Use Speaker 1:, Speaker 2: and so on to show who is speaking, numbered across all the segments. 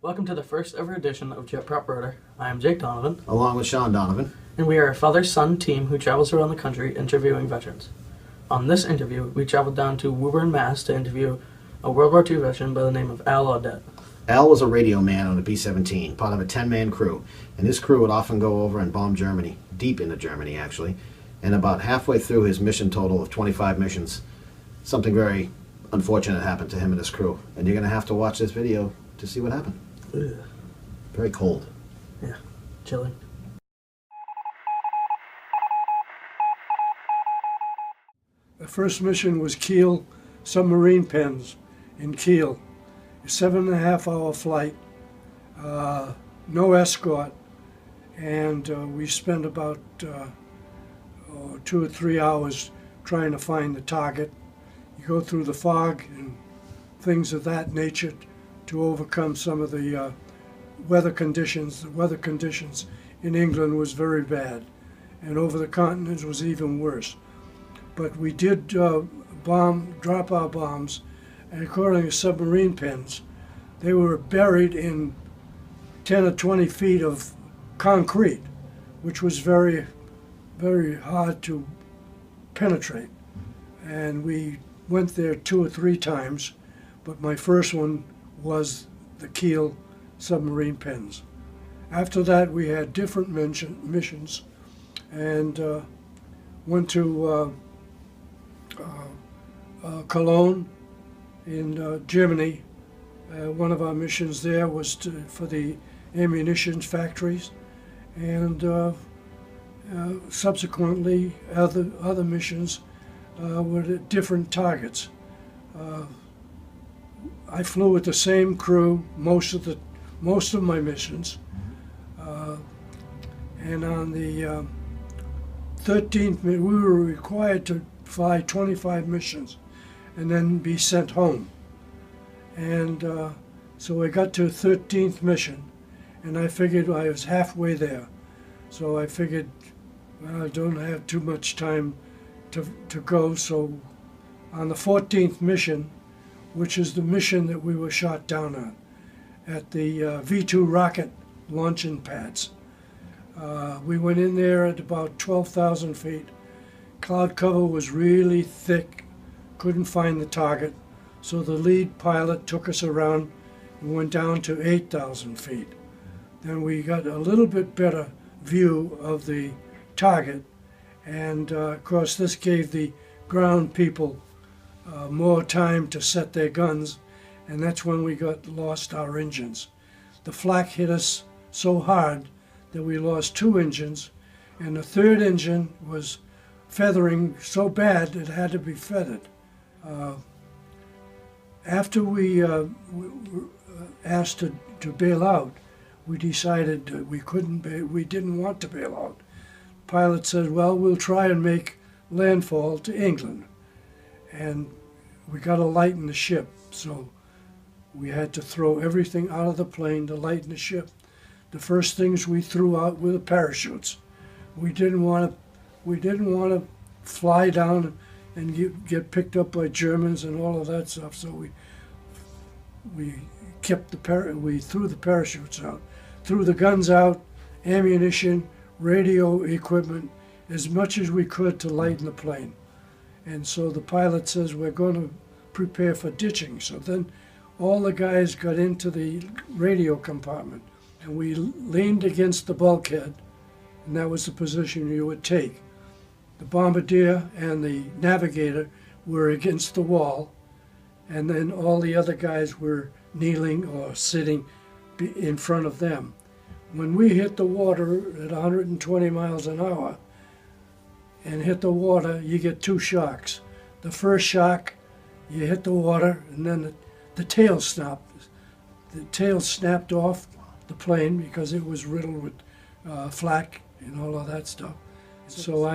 Speaker 1: Welcome to the first ever edition of Jet Prop Rotor. I am Jake Donovan.
Speaker 2: Along with Sean Donovan.
Speaker 1: And we are a father-son team who travels around the country interviewing veterans. On this interview, we traveled down to Woburn, Mass. to interview a World War II veteran by the name of Al Audette.
Speaker 2: Al was a radio man on a B-17, part of a 10-man crew, and his crew would often go over and bomb Germany, deep into Germany actually, and about halfway through his mission total of 25 missions, something very unfortunate happened to him and his crew, and you're going to have to watch this video to see what happened.
Speaker 1: Ugh.
Speaker 2: Very cold.
Speaker 1: Yeah, chilling.
Speaker 3: The first mission was Kiel submarine pens in Kiel. A 7.5-hour flight, no escort, and we spent about 2 or 3 hours trying to find the target. You go through the fog and things of that nature to overcome some of the weather conditions. The weather conditions in England was very bad, and over the continent was even worse. But we did drop our bombs, and according to submarine pens, they were buried in 10 or 20 feet of concrete, which was very, very hard to penetrate. And we went there 2 or 3 times, but my first one was the Kiel submarine pens. After that, we had different missions, and went to Cologne in Germany. One of our missions there was for the ammunition factories, and subsequently other missions were at different targets. I flew with the same crew most of my missions, and on the 13th, we were required to fly 25 missions and then be sent home. And so I got to 13th mission, and I figured I was halfway there. So I figured, well, I don't have too much time to go. So on the 14th mission, which is the mission that we were shot down at the V-2 rocket launching pads. We went in there at about 12,000 feet. Cloud cover was really thick, couldn't find the target. So the lead pilot took us around and went down to 8,000 feet. Then we got a little bit better view of the target, and of course this gave the ground people more time to set their guns, and that's when we lost our engines. The flak hit us so hard that we lost 2 engines, and the third engine was feathering so bad it had to be feathered. After we were asked to bail out, we decided that we didn't want to bail out. Pilot said, well, we'll try and make landfall to England. And we got to lighten the ship, so we had to throw everything out of the plane to lighten the ship. The first things we threw out were the parachutes. We didn't want to fly down and get picked up by Germans and all of that stuff. So we threw the parachutes out, threw the guns out, ammunition, radio equipment, as much as we could to lighten the plane. And so the pilot says, we're going to prepare for ditching. So then all the guys got into the radio compartment, and we leaned against the bulkhead, and that was the position you would take. The bombardier and the navigator were against the wall, and then all the other guys were kneeling or sitting in front of them. When we hit the water at 120 miles an hour and hit the water, you get 2 shocks. The first shock, you hit the water, and then the tail snapped. The tail snapped off the plane because it was riddled with flak and all of that stuff. So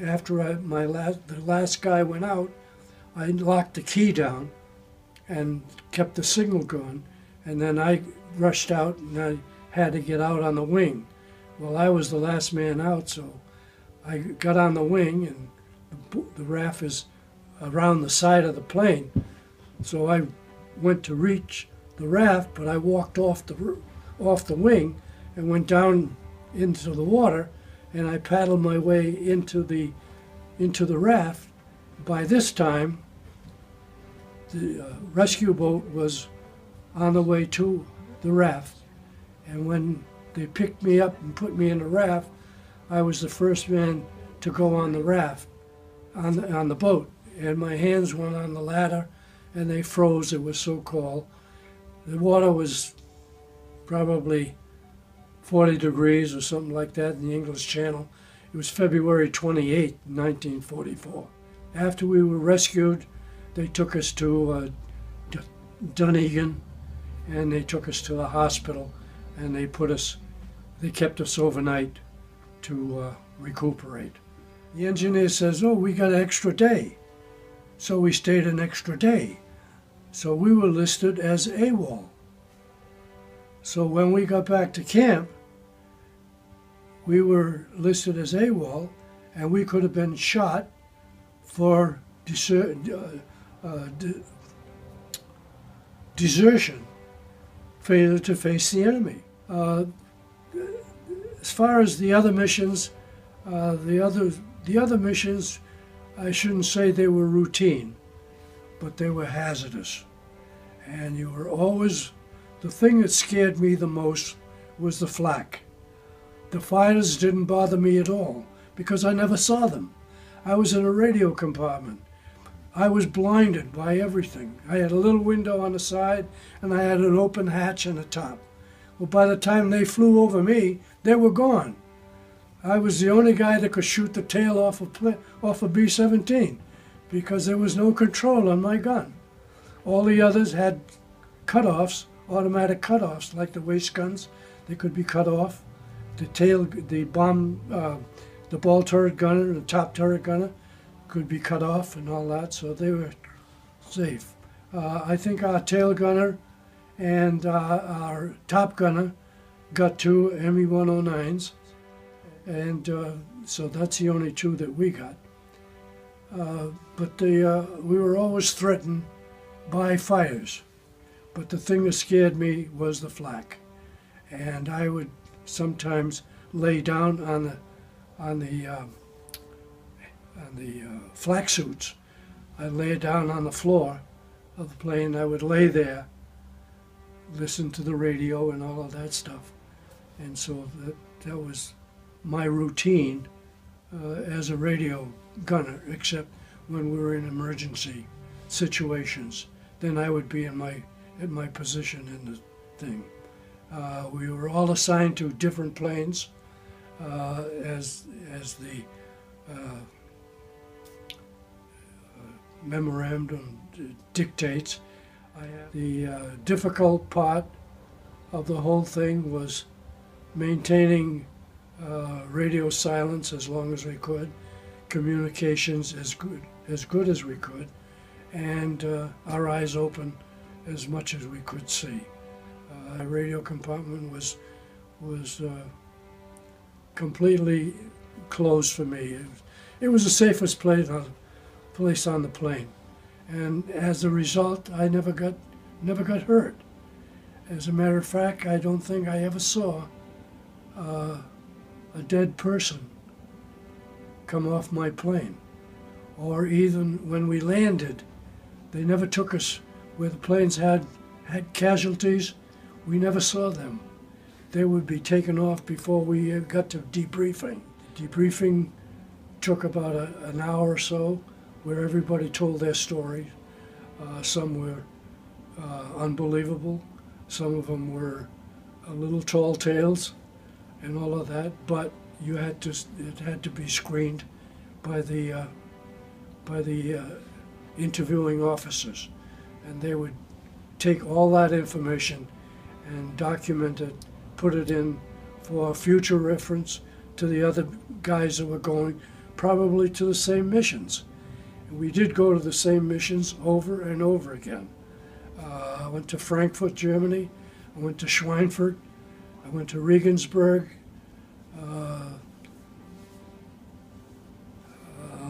Speaker 3: after the last guy went out, I locked the key down and kept the signal going, and then I rushed out and I had to get out on the wing. Well, I was the last man out, so I got on the wing, and the RAF is around the side of the plane. So I went to reach the raft, but I walked off the wing and went down into the water, and I paddled my way into the raft. By this time, the rescue boat was on the way to the raft, and when they picked me up and put me in the raft, I was the first man to go on the raft, on the boat, and my hands went on the ladder, and they froze. It was so cold. The water was probably 40 degrees or something like that in the English Channel. It was February 28, 1944. After we were rescued, they took us to Dunedin, and they took us to the hospital, and they kept us overnight to recuperate. The engineer says, "Oh, we got an extra day." So we stayed an extra day. So we were listed as AWOL. So when we got back to camp, we were listed as AWOL, and we could have been shot for desertion, failure to face the enemy. As far as the other missions, the other missions, I shouldn't say they were routine, but they were hazardous. And you were always, the thing that scared me the most was the flak. The fighters didn't bother me at all because I never saw them. I was in a radio compartment. I was blinded by everything. I had a little window on the side and I had an open hatch on the top. Well, by the time they flew over me, they were gone. I was the only guy that could shoot the tail off a B-17 because there was no control on my gun. All the others had cutoffs, automatic cutoffs, like the waist guns. They could be cut off. The ball turret gunner and the top turret gunner could be cut off and all that, so they were safe. I think our tail gunner and our top gunner got 2 ME-109s, and so that's the only 2 that we got. But we were always threatened by fires. But the thing that scared me was the flak, and I would sometimes lay down on the flak suits. I'd lay down on the floor of the plane. I would lay there, listen to the radio and all of that stuff, and so that was my routine as a radio gunner, except when we were in emergency situations. Then I would be in my position in the thing. We were all assigned to different planes as the memorandum dictates. The difficult part of the whole thing was maintaining radio silence as long as we could, communications as good as we could, and our eyes open as much as we could see. The radio compartment was completely closed for me. It was the safest place on the plane, and as a result, I never got hurt. As a matter of fact, I don't think I ever saw a dead person come off my plane, or even when we landed, they never took us where the planes had casualties. We never saw them. They would be taken off before we got to debriefing. Debriefing took about an hour or so, where everybody told their story. Some were unbelievable. Some of them were a little tall tales and all of that, but it had to be screened by the interviewing officers, and they would take all that information and document it, put it in for future reference to the other guys that were going probably to the same missions. And we did go to the same missions over and over again. I went to Frankfurt, Germany. I went to Schweinfurt. I went to Regensburg. A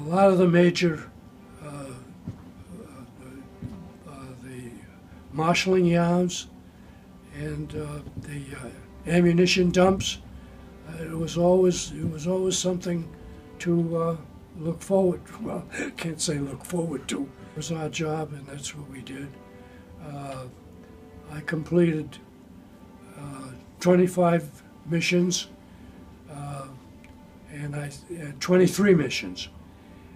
Speaker 3: lot of the major the marshalling yards and the ammunition dumps. It was always something to look forward. Well, can't say look forward to. It was our job, and that's what we did. I completed 25 missions, and I had 23 missions.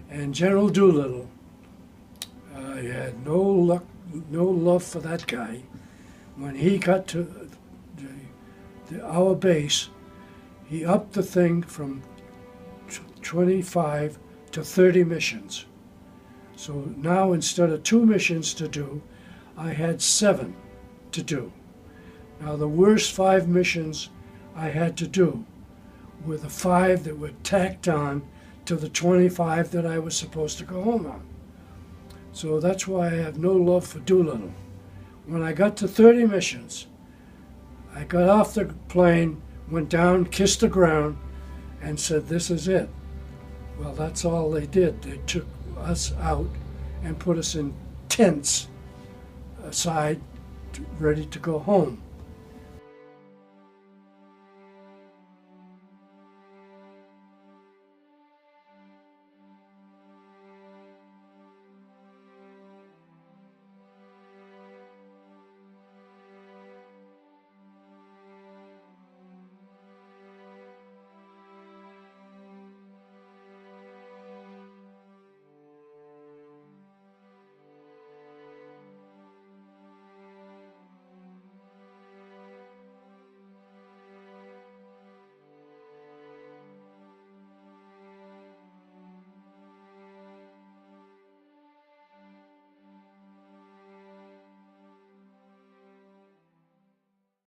Speaker 3: And General Doolittle, I had no love for that guy. When he got to our base, he upped the thing from 25 to 30 missions. So now instead of 2 missions to do, I had 7 to do. Now the worst 5 missions I had to do were the 5 that were tacked on to the 25 that I was supposed to go home on. So that's why I have no love for Doolittle. When I got to 30 missions, I got off the plane, went down, kissed the ground, and said, this is it. Well, that's all they did. They took us out and put us in tents aside, ready to go home.